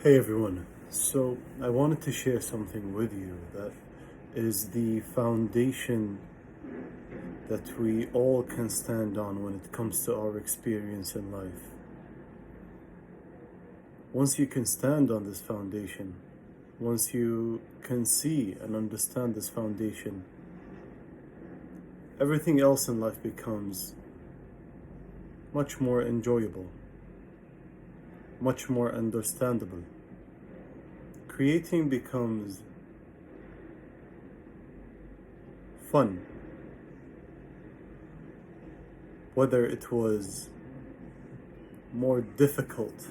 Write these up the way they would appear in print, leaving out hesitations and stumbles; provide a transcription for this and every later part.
Hey everyone. So, I wanted to share something with you that is the foundation that we all can stand on when it comes to our experience in life. Once you can stand on this foundation, once you can see and understand this foundation, everything else in life becomes much more enjoyable, much more understandable. Creating becomes fun, whether it was more difficult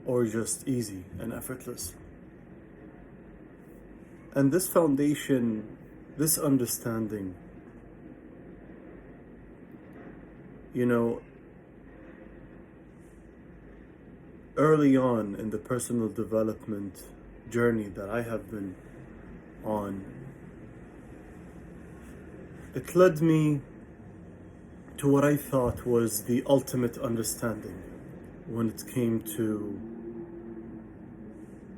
or just easy and effortless. And this foundation, this understanding, you know, early on in the personal development journey that I have been on, it led me to what I thought was the ultimate understanding when it came to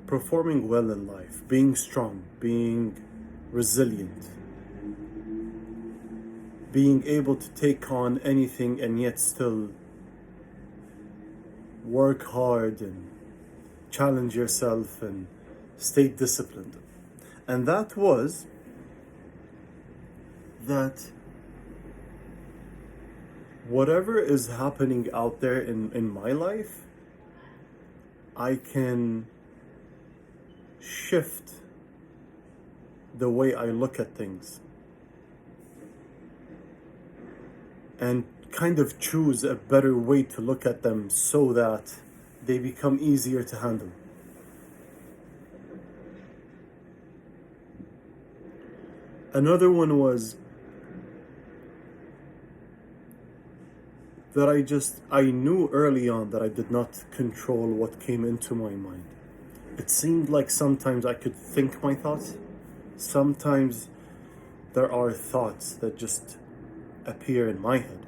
performing well in life, being strong, being resilient, being able to take on anything and yet still work hard and challenge yourself and stay disciplined. And that was that whatever is happening out there in my life, I can shift the way I look at things and kind of choose a better way to look at them so that they become easier to handle. Another one was that I knew early on that I did not control what came into my mind. It seemed like sometimes I could think my thoughts. Sometimes there are thoughts that just appear in my head.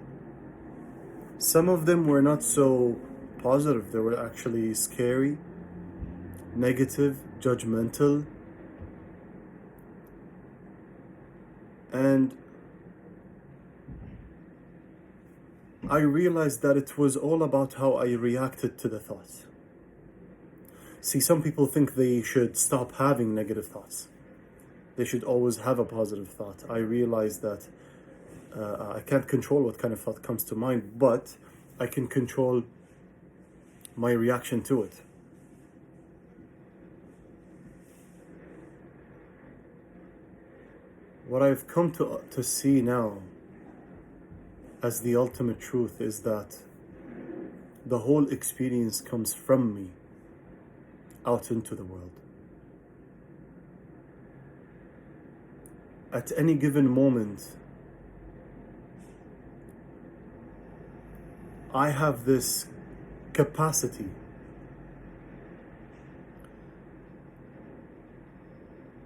Some of them were not so positive. They were actually scary, negative, judgmental. And I realized that it was all about how I reacted to the thoughts. See, some people think they should stop having negative thoughts. They should always have a positive thought. I realized that I can't control what kind of thought comes to mind, but I can control my reaction to it. What I've come to see now as the ultimate truth is that the whole experience comes from me out into the world. At any given moment, I have this capacity,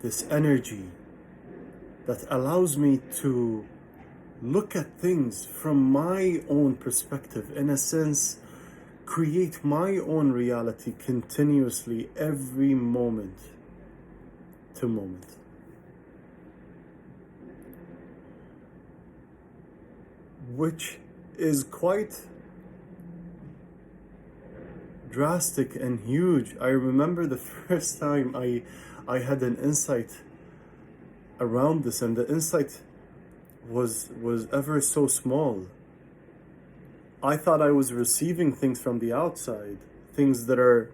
this energy that allows me to look at things from my own perspective, in a sense, create my own reality continuously every moment to moment. Which is quite drastic and huge. I remember the first time I had an insight around this, and the insight was ever so small. I thought I was receiving things from the outside, things that are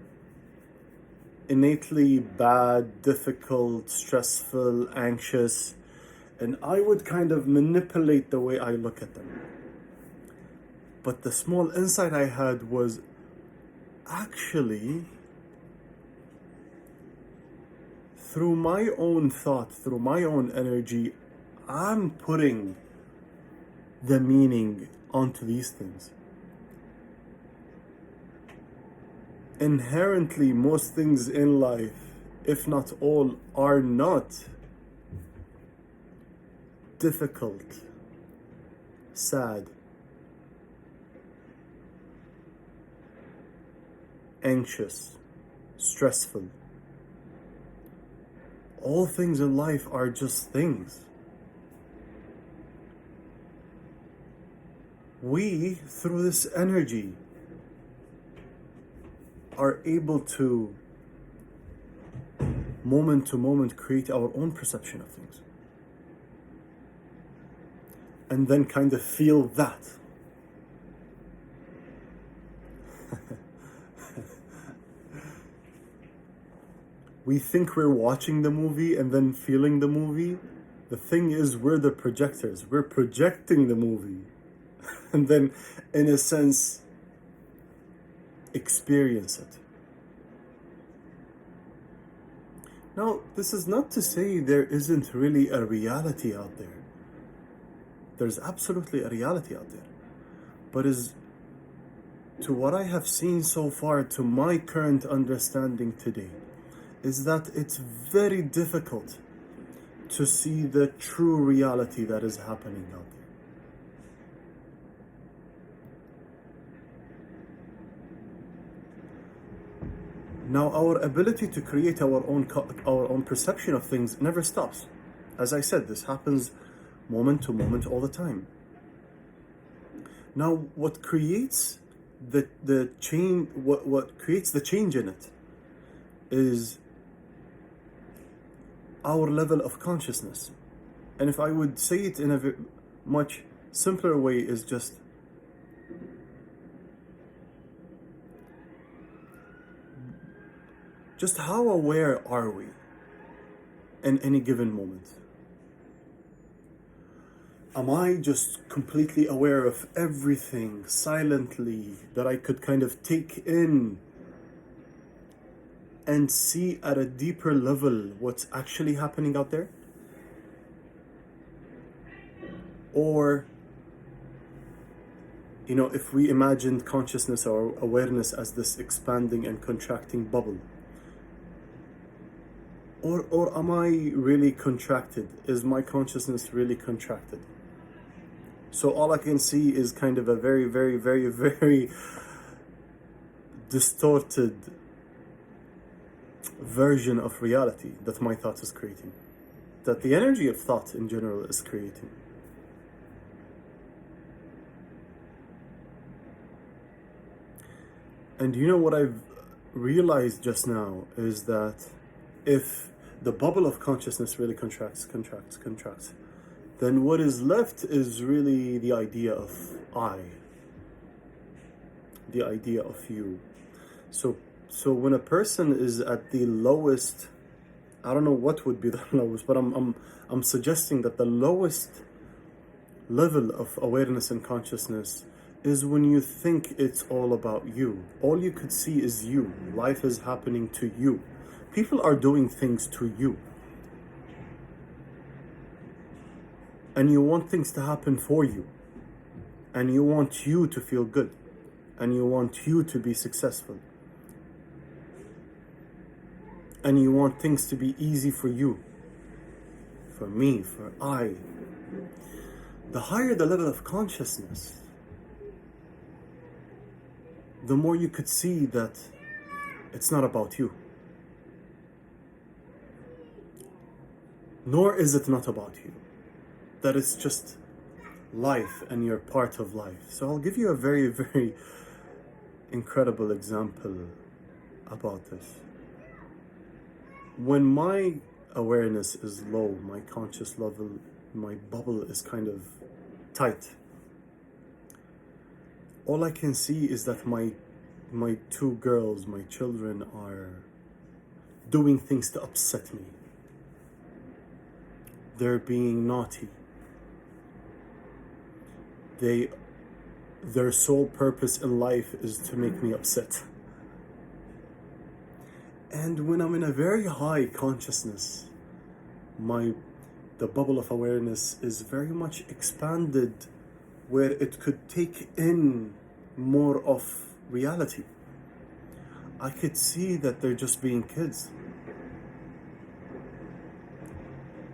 innately bad, difficult, stressful, anxious, and I would kind of manipulate the way I look at them. But the small insight I had was actually, through my own thought, through my own energy, I'm putting the meaning onto these things. Inherently, most things in life, if not all, are not difficult, sad. anxious, stressful. All things in life are just things. We, through this energy, are able to, moment to moment, create our own perception of things. And then kind of feel that. We think we're watching the movie and then feeling the movie. The thing is, we're the projectors. We're projecting the movie. And then, in a sense, experience it. Now, this is not to say there isn't really a reality out there. There's absolutely a reality out there. But to what I have seen so far, to my current understanding today, is that it's very difficult to see the true reality that is happening out there. Now, our ability to create our own perception of things never stops. As I said, this happens moment to moment all the time. Now, what creates the change? What creates the change in it is our level of consciousness. And if I would say it in a much simpler way, is just how aware are we in any given moment? Am I just completely aware of everything silently that I could kind of take in and see at a deeper level what's actually happening out there? Or, if we imagined consciousness or awareness as this expanding and contracting bubble, or am I really contracted? Is my consciousness really contracted? So all I can see is kind of a very, very, very, very distorted version of reality that my thought is creating, that the energy of thought in general is creating. And what I've realized just now is that if the bubble of consciousness really contracts, then what is left is really the idea of I, the idea of you. So when a person is at the lowest, I don't know what would be the lowest, but I'm suggesting that the lowest level of awareness and consciousness is when you think it's all about you. All you could see is you. Life is happening to you. People are doing things to you. And you want things to happen for you. And you want you to feel good. And you want you to be successful. And you want things to be easy for you. For me, for I. The higher the level of consciousness, the more you could see that it's not about you. Nor is it not about you. That it's just life and you're part of life. So I'll give you a very, very incredible example about this. When my awareness is low, my conscious level, my bubble is kind of tight, all I can see is that my two girls, my children, are doing things to upset me. They're being naughty. Their sole purpose in life is to make me upset. And when I'm in a very high consciousness, the bubble of awareness is very much expanded, where it could take in more of reality. I could see that they're just being kids.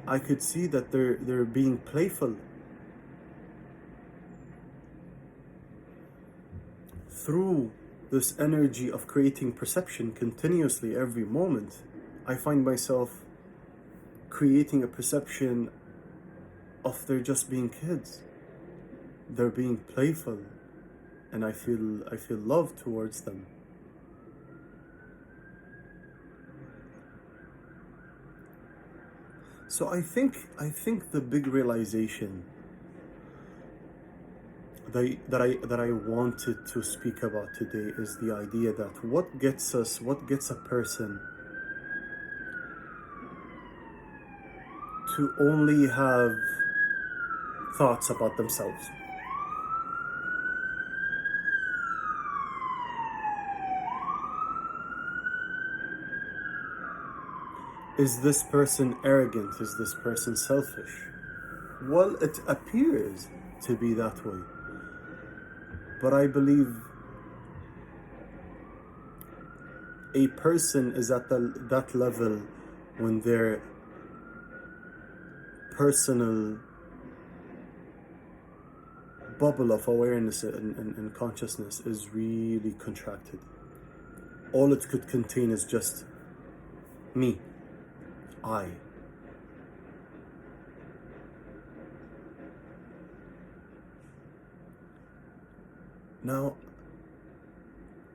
I could see that they're being playful. Through this energy of creating perception continuously every moment, I find myself creating a perception of they're just being kids. They're being playful, and I feel love towards them. So I think the big realization that I wanted to speak about today is the idea that what gets a person to only have thoughts about themselves. Is this person arrogant? Is this person selfish? Well, it appears to be that way. But I believe a person is at that level when their personal bubble of awareness and consciousness is really contracted. All it could contain is just me, I. Now,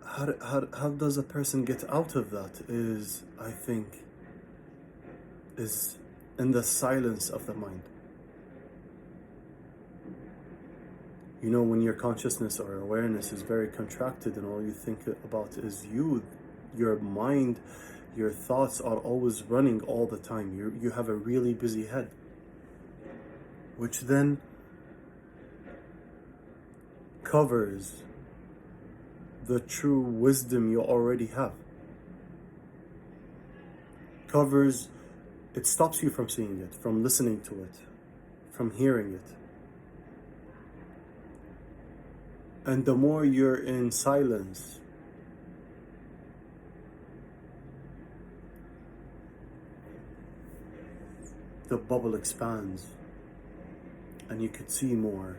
how does a person get out of that is, I think, is in the silence of the mind. You know, when your consciousness or awareness is very contracted and all you think about is you, your mind, your thoughts are always running all the time. You have a really busy head, which then covers the true wisdom you already have. It stops you from seeing it, from listening to it, from hearing it. And the more you're in silence, the bubble expands and you could see more.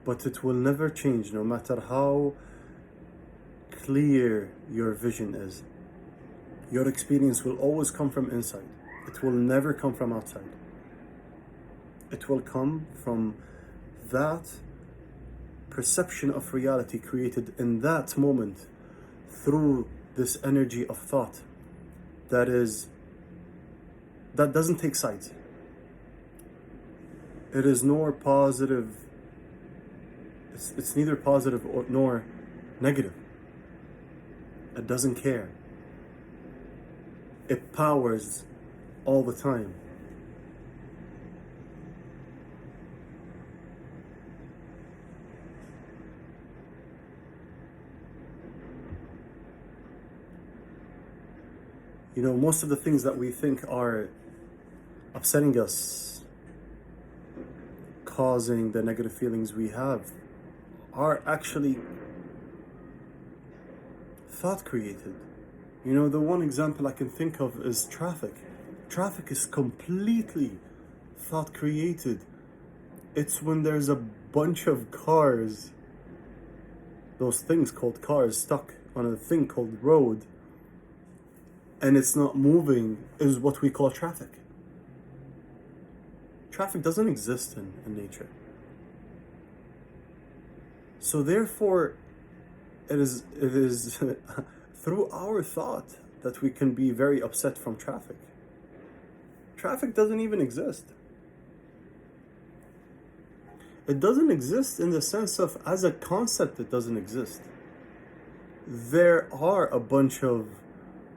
But it will never change, no matter how clear your vision is. Your experience will always come from inside. It will never come from outside. It will come from that perception of reality created in that moment through this energy of thought that doesn't take sides. It is nor positive. It's neither positive nor negative. It doesn't care. It powers all the time. You know, most of the things that we think are upsetting us, causing the negative feelings we have, are actually thought created. You know, the one example I can think of is traffic. Traffic is completely thought created. It's when there's a bunch of cars, those things called cars, stuck on a thing called road, and it's not moving, is what we call traffic. Traffic doesn't exist in nature. So therefore, it is through our thought that we can be very upset from traffic. Traffic doesn't even exist. It doesn't exist in the sense of, as a concept, it doesn't exist. There are a bunch of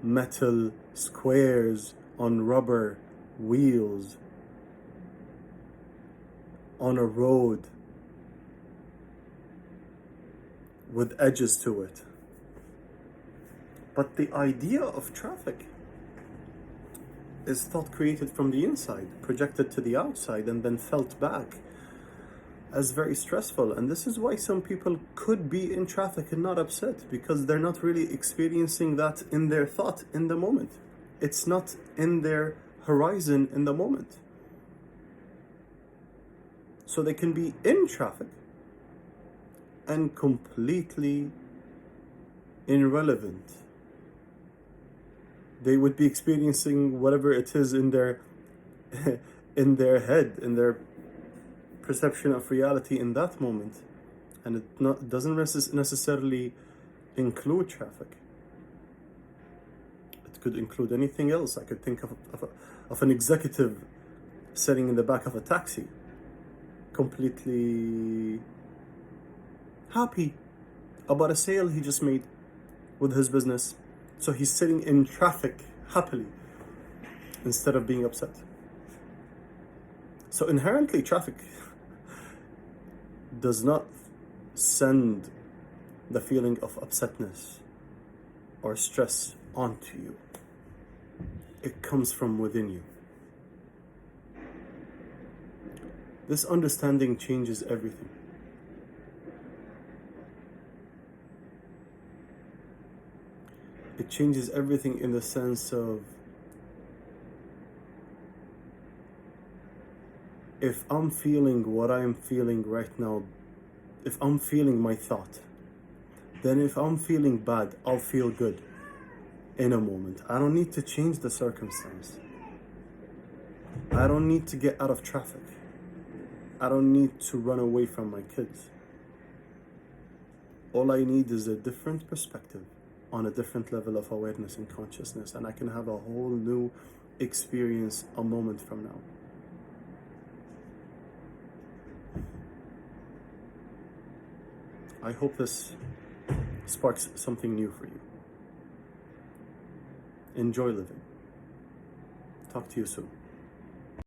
metal squares on rubber wheels on a road with edges to it. But the idea of traffic is thought created from the inside, projected to the outside, and then felt back as very stressful. And this is why some people could be in traffic and not upset, because they're not really experiencing that in their thought in the moment. It's not in their horizon in the moment. So they can be in traffic and completely irrelevant. They would be experiencing whatever it is in their in their head, in their perception of reality in that moment, and it doesn't necessarily include traffic. It could include anything else. I could think of an executive sitting in the back of a taxi, completely happy about a sale he just made with his business. So he's sitting in traffic happily instead of being upset. So inherently, traffic does not send the feeling of upsetness or stress onto you. It comes from within you. This understanding changes everything. It changes everything in the sense of, if I'm feeling what I'm feeling right now, if I'm feeling my thought, then if I'm feeling bad, I'll feel good in a moment. I don't need to change the circumstance. I don't need to get out of traffic. I don't need to run away from my kids. All I need is a different perspective on a different level of awareness and consciousness, and I can have a whole new experience a moment from now. I hope this sparks something new for you. Enjoy living. Talk to you soon.